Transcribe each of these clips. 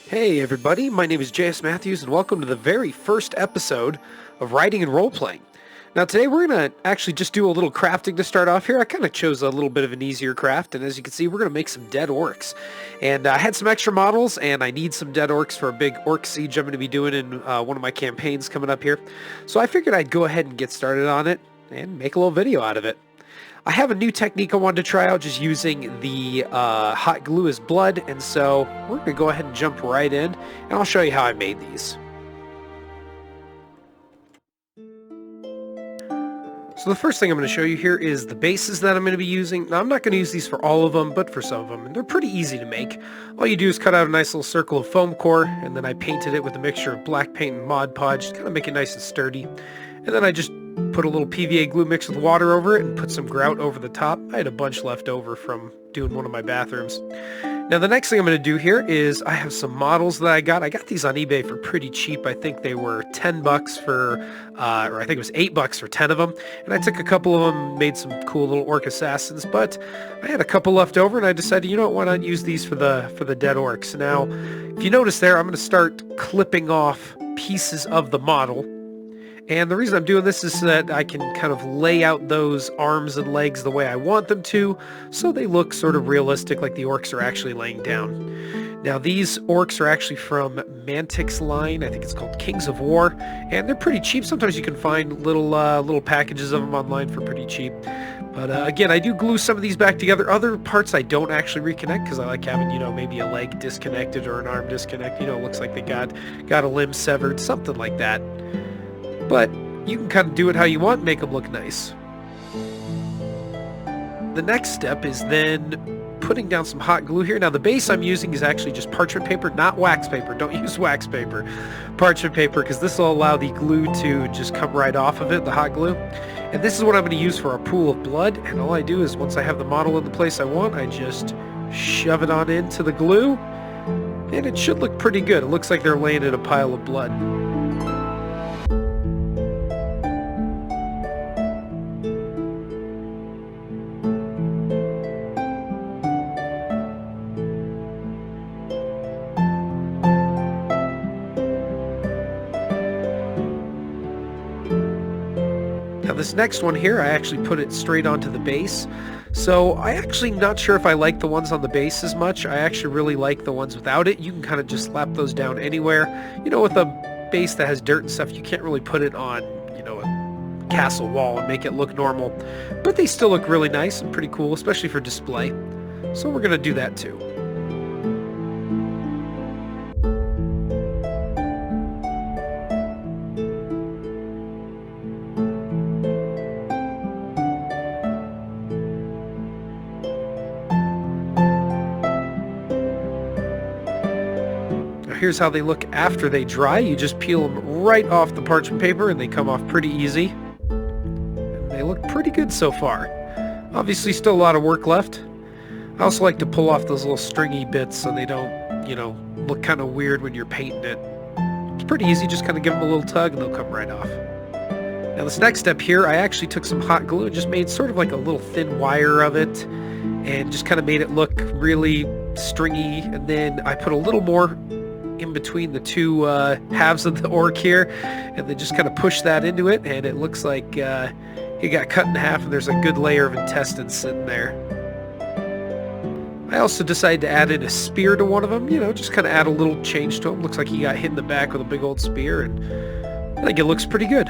Hey everybody, my name is J.S. Matthews and welcome to the very first episode of Writing and Roleplaying. Now today we're going to actually just do a little crafting to start off here. I kind of chose a little bit of an easier craft, and as you can see we're going to make some dead orcs. And I had some extra models and I need some dead orcs for a big orc siege I'm going to be doing in one of my campaigns coming up here. So I figured I'd go ahead and get started on it and make a little video out of it. I have a new technique I wanted to try out, just using the hot glue as blood, and so we're going to go ahead and jump right in, and I'll show you how I made these. So the first thing I'm going to show you here is the bases that I'm going to be using. Now I'm not going to use these for all of them, but for some of them, and they're pretty easy to make. All you do is cut out a nice little circle of foam core, and then I painted it with a mixture of black paint and Mod Podge to kind of make it nice and sturdy. And then I just put a little PVA glue mixed with water over it and put some grout over the top. I had a bunch left over from doing one of my bathrooms. Now the next thing I'm going to do here is I have some models that I got. I got these on eBay for pretty cheap. I think they were $10 for, or I think it was $8 for 10 of them. And I took a couple of them, made some cool little orc assassins, but I had a couple left over and I decided, you know what, why not use these for the dead orcs. Now, if you notice there, I'm going to start clipping off pieces of the model. And the reason I'm doing this is so that I can kind of lay out those arms and legs the way I want them to, so they look sort of realistic, like the orcs are actually laying down. Now these orcs are actually from Mantic's line. I think it's called Kings of War, and they're pretty cheap. Sometimes you can find little packages of them online for pretty cheap. But again, I do glue some of these back together. Other parts I don't actually reconnect because I like having, maybe a leg disconnected or an arm disconnected. It looks like they got a limb severed, something like that. But you can kind of do it how you want, make them look nice. The next step is then putting down some hot glue here. Now the base I'm using is actually just parchment paper, not wax paper. Don't use wax paper. Parchment paper, because this will allow the glue to just come right off of it, the hot glue. And this is what I'm going to use for our pool of blood. And all I do is once I have the model in the place I want, I just shove it on into the glue. And it should look pretty good. It looks like they're laying in a pile of blood. Now this next one here, I actually put it straight onto the base. So I actually not sure if I like the ones on the base as much. I actually really like the ones without it. You can kind of just slap those down anywhere. With a base that has dirt and stuff, you can't really put it on, a castle wall and make it look normal. But they still look really nice and pretty cool, especially for display. So we're going to do that too. Here's how they look after they dry. You just peel them right off the parchment paper and they come off pretty easy. And they look pretty good so far. Obviously still a lot of work left. I also like to pull off those little stringy bits so they don't, look kind of weird when you're painting it. It's pretty easy, just kind of give them a little tug and they'll come right off. Now this next step here, I actually took some hot glue and just made sort of like a little thin wire of it and just kind of made it look really stringy, and then I put a little more in between the two halves of the orc here, and then just kind of push that into it, and it looks like he got cut in half and there's a good layer of intestines sitting there. I also decided to add in a spear to one of them, just kind of add a little change to him. Looks like he got hit in the back with a big old spear, and I think it looks pretty good.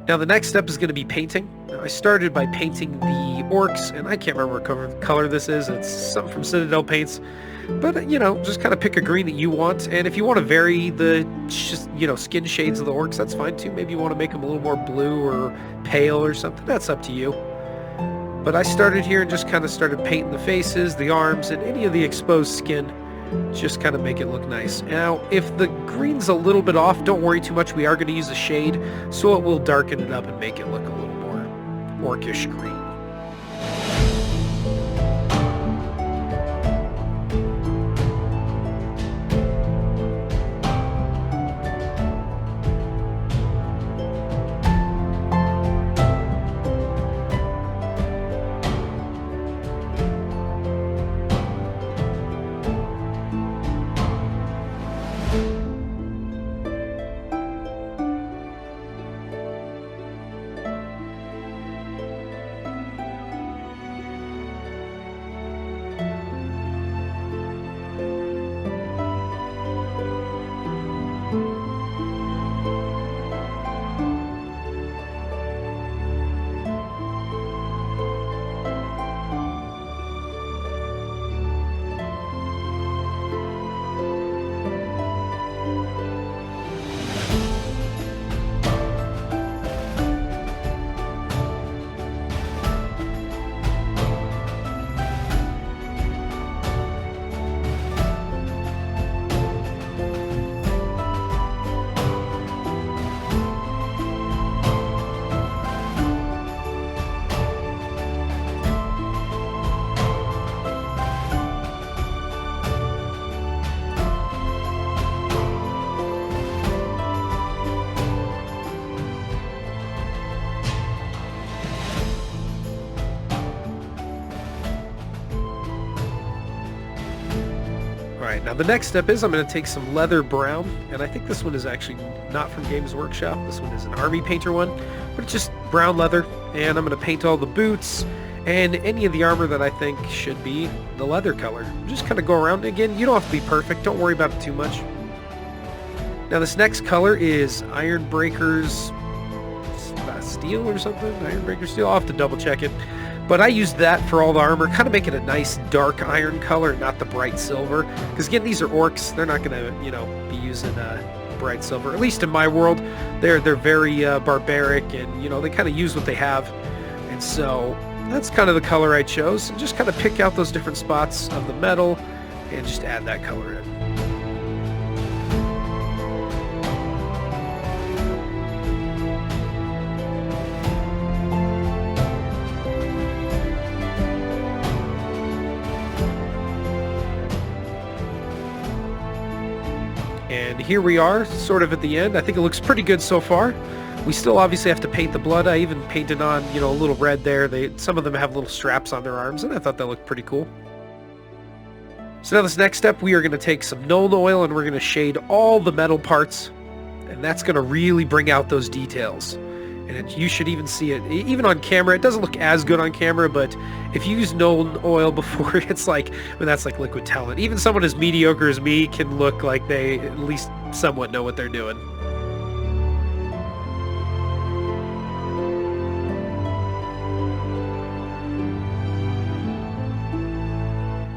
Now the next step is going to be painting. I started by painting the orcs, and I can't remember what color this is. It's something from Citadel Paints. But, just kind of pick a green that you want. And if you want to vary the, skin shades of the orcs, that's fine too. Maybe you want to make them a little more blue or pale or something. That's up to you. But I started here and just kind of started painting the faces, the arms, and any of the exposed skin. Just kind of make it look nice. Now, if the green's a little bit off, don't worry too much. We are going to use a shade, so it will darken it up and make it look a little more orcish green. Alright, now the next step is I'm going to take some leather brown, and I think this one is actually not from Games Workshop. This one is an army painter one, but it's just brown leather, and I'm going to paint all the boots and any of the armor that I think should be the leather color. Just kind of go around. Again, you don't have to be perfect. Don't worry about it too much. Now this next color is Ironbreaker's Steel or something? Ironbreaker Steel? I'll have to double check it. But I used that for all the armor, kind of make it a nice dark iron color, not the bright silver. Because again, these are orcs. They're not going to, be using bright silver. At least in my world, they're very barbaric, and they kind of use what they have. And so that's kind of the color I chose. And just kind of pick out those different spots of the metal and just add that color in. And here we are, sort of at the end. I think it looks pretty good so far. We still obviously have to paint the blood. I even painted on, a little red there. Some of them have little straps on their arms, and I thought that looked pretty cool. So now this next step, we are going to take some Nuln Oil and we're going to shade all the metal parts. And that's going to really bring out those details. And you should even see it, even on camera. It doesn't look as good on camera, but if you use Nuln Oil before, it's like, that's like liquid talent. Even someone as mediocre as me can look like they at least somewhat know what they're doing.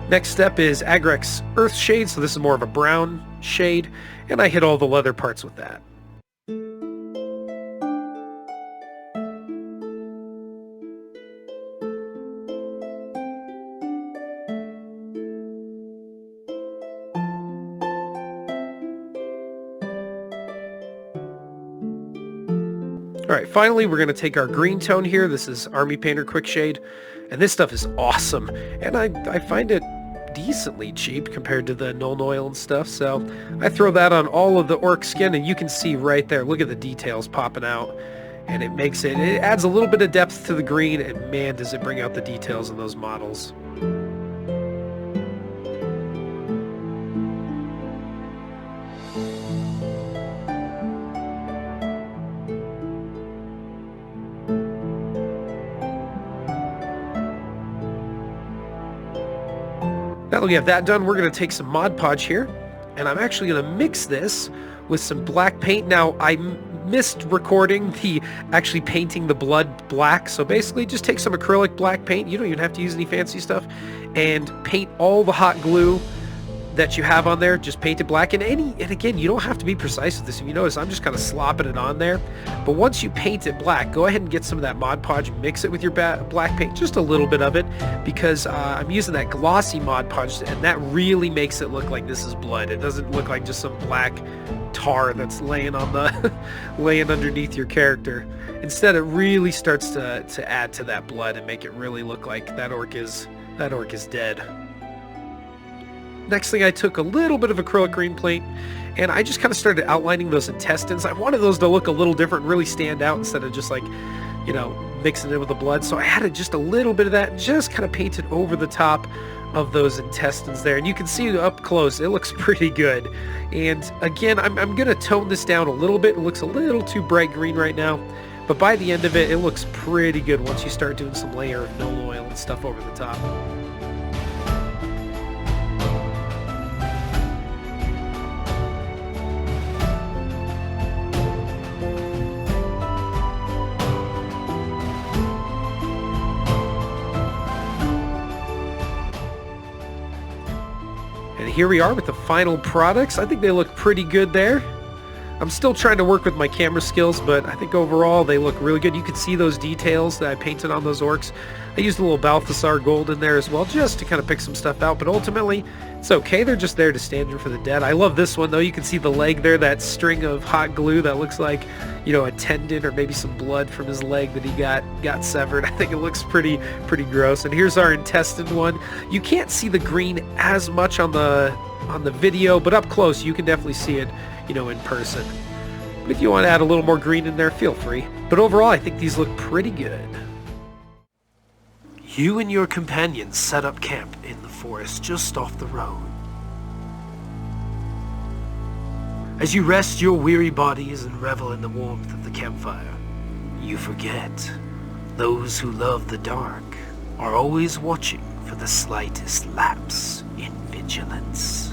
Next step is Agrex's Earth Shade, so this is more of a brown shade, and I hit all the leather parts with that. Alright, finally we're going to take our green tone here. This is Army Painter Quick Shade, and this stuff is awesome, and I find it decently cheap compared to the Nuln Oil and stuff, so I throw that on all of the orc skin, and you can see right there, look at the details popping out, and it adds a little bit of depth to the green, and man does it bring out the details in those models. Now that we have that done, we're going to take some Mod Podge here, and I'm actually going to mix this with some black paint. Now, I missed recording the actually painting the blood black, so basically just take some acrylic black paint, you don't even have to use any fancy stuff, and paint all the hot glue that you have on there, just paint it black. And again, you don't have to be precise with this. If you notice, I'm just kind of slopping it on there. But once you paint it black, go ahead and get some of that Mod Podge, mix it with your black paint, just a little bit of it, because I'm using that glossy Mod Podge, and that really makes it look like this is blood. It doesn't look like just some black tar that's laying on the laying underneath your character. Instead, it really starts to add to that blood and make it really look like that orc is dead. Next thing, I took a little bit of acrylic green paint, and I just kind of started outlining those intestines. I wanted those to look a little different, really stand out, instead of just like, mixing it with the blood. So I added just a little bit of that, and just kind of painted over the top of those intestines there. And you can see up close, it looks pretty good. And again, I'm going to tone this down a little bit. It looks a little too bright green right now, but by the end of it, it looks pretty good once you start doing some layer of Nuln Oil and stuff over the top. And here we are with the final products. I think they look pretty good there. I'm still trying to work with my camera skills, but I think overall they look really good. You can see those details that I painted on those orcs. I used a little Balthasar gold in there as well, just to kind of pick some stuff out, but ultimately it's okay. They're just there to stand in for the dead. I love this one though. You can see the leg there, that string of hot glue that looks like, a tendon or maybe some blood from his leg that he got severed. I think it looks pretty gross. And here's our intestine one. You can't see the green as much on the video, but up close you can definitely see it, in person. But if you want to add a little more green in there, feel free. But overall, I think these look pretty good. You and your companions set up camp in the forest just off the road. As you rest your weary bodies and revel in the warmth of the campfire, you forget those who love the dark are always watching for the slightest lapse in vigilance.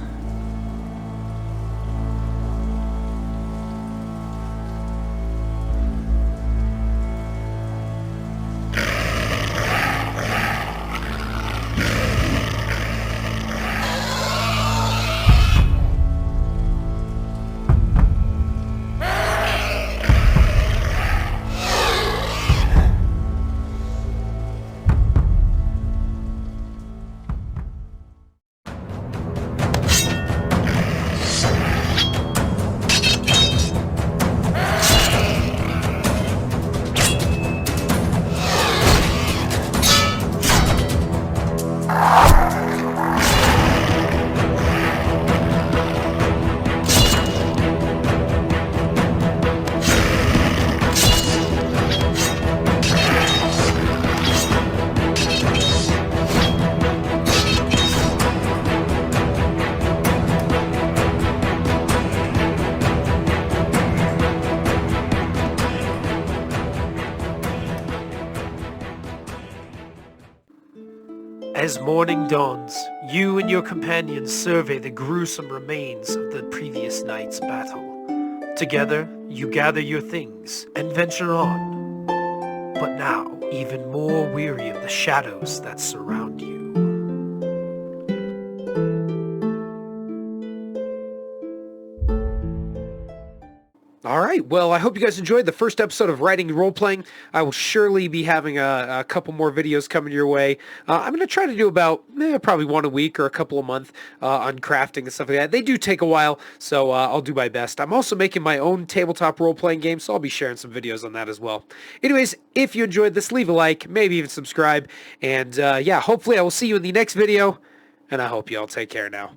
As morning dawns, you and your companions survey the gruesome remains of the previous night's battle. Together, you gather your things and venture on, but now even more weary of the shadows that surround you. Alright, well, I hope you guys enjoyed the first episode of Writing and Roleplaying. I will surely be having a couple more videos coming your way. I'm going to try to do about probably one a week or a couple a month on crafting and stuff like that. They do take a while, so I'll do my best. I'm also making my own tabletop role-playing game, so I'll be sharing some videos on that as well. Anyways, if you enjoyed this, leave a like, maybe even subscribe, and yeah, hopefully I will see you in the next video, and I hope you all take care now.